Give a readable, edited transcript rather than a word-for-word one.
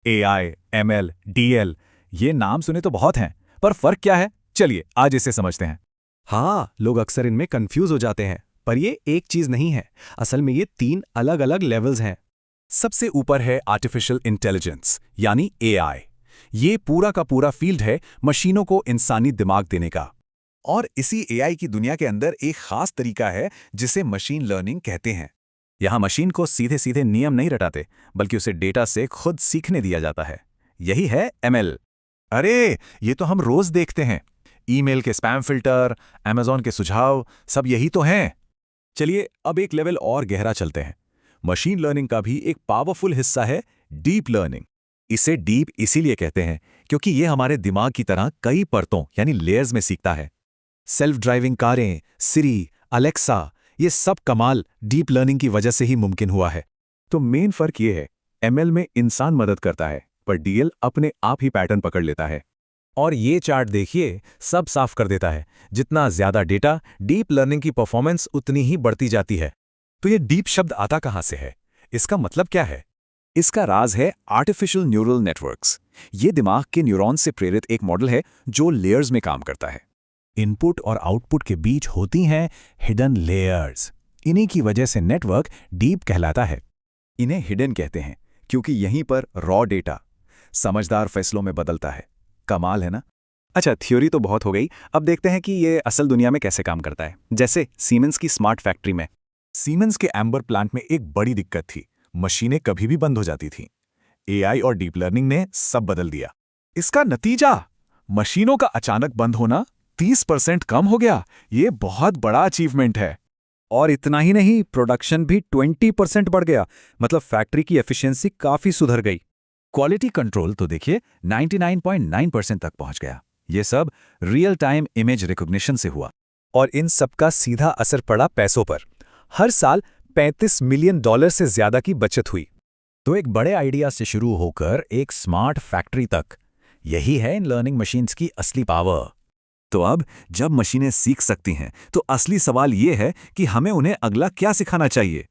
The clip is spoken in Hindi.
AI, ML, DL, ये नाम सुने तो बहुत हैं, पर फर्क क्या है? चलिए आज इसे समझते हैं। हाँ, लोग अक्सर इनमें कंफ्यूज हो जाते हैं, पर ये एक चीज नहीं है। असल में ये 3 अलग-अलग लेवल्स हैं। सबसे ऊपर है आर्टिफिशियल इंटेलिजेंस यानी AI। ये पूरा का पूरा फील्ड है मशीनों को इंसानी दिमाग देने का। और इसी AI की दुनिया के अंदर एक खास तरीका है जिसे मशीन लर्निंग कहते हैं। यहाँ मशीन को सीधे सीधे नियम नहीं रटाते, बल्कि उसे डेटा से खुद सीखने दिया जाता है। यही है ML। अरे, ये तो हम रोज देखते हैं। ईमेल के स्पैम फिल्टर, Amazon के सुझाव, सब यही तो हैं। चलिए अब एक लेवल और गहरा चलते हैं। मशीन लर्निंग का भी एक पावरफुल हिस्सा है डीप लर्निंग। इसे डीप इसीलिए कहते हैं क्योंकि ये हमारे दिमाग की तरह कई परतों यानी लेयर्स में सीखता है। सेल्फ ड्राइविंग कारें, सिरी, अलेक्सा, ये सब कमाल डीप लर्निंग की वजह से ही मुमकिन हुआ है। तो मेन फर्क ये है, ML में इंसान मदद करता है, पर DL अपने आप ही पैटर्न पकड़ लेता है। और ये चार्ट देखिए, सब साफ कर देता है। जितना ज्यादा डेटा, डीप लर्निंग की परफॉर्मेंस उतनी ही बढ़ती जाती है। तो ये डीप शब्द आता कहां से है? इसका मतलब क्या है? इसका राज है आर्टिफिशियल न्यूरल नेटवर्क्स। ये दिमाग के न्यूरॉन से प्रेरित एक मॉडल है जो लेयर्स में काम करता है। इनपुट और आउटपुट के बीच होती हैं हिडन लेयर्स। इन्हीं की वजह से नेटवर्क डीप कहलाता है। इन्हें हिडन कहते हैं क्योंकि यहीं पर रॉ डेटा समझदार फैसलों में बदलता है। कमाल है ना? अच्छा, थ्योरी तो बहुत हो गई। अब देखते हैं कि ये असल दुनिया में कैसे काम करता है। जैसे सीमेंस की स्मार्ट फैक्ट्री में। सीमेंस के एम्बर प्लांट में एक बड़ी दिक्कत थी, मशीनें कभी भी बंद हो जाती थीं। AI और डीप लर्निंग ने सब बदल दिया। इसका नतीजा, मशीनों का अचानक बंद होना 30% कम हो गया। ये बहुत बड़ा अचीवमेंट है। और इतना ही नहीं, प्रोडक्शन भी 20% बढ़ गया। मतलब फैक्ट्री की एफिशिएंसी काफी सुधर गई। क्वालिटी कंट्रोल तो देखिए 99.9% तक पहुंच गया। ये सब रियल टाइम इमेज रिकॉग्निशन से हुआ। और इन सबका सीधा असर पड़ा पैसों पर। हर साल $35 मिलियन से ज्यादा की बचत हुई। तो एक बड़े आइडिया से शुरू होकर एक स्मार्ट फैक्ट्री तक, यही है इन लर्निंग मशीन्स की असली पावर। तो अब जब मशीनें सीख सकती हैं, तो असली सवाल ये है कि हमें उन्हें अगला क्या सिखाना चाहिए।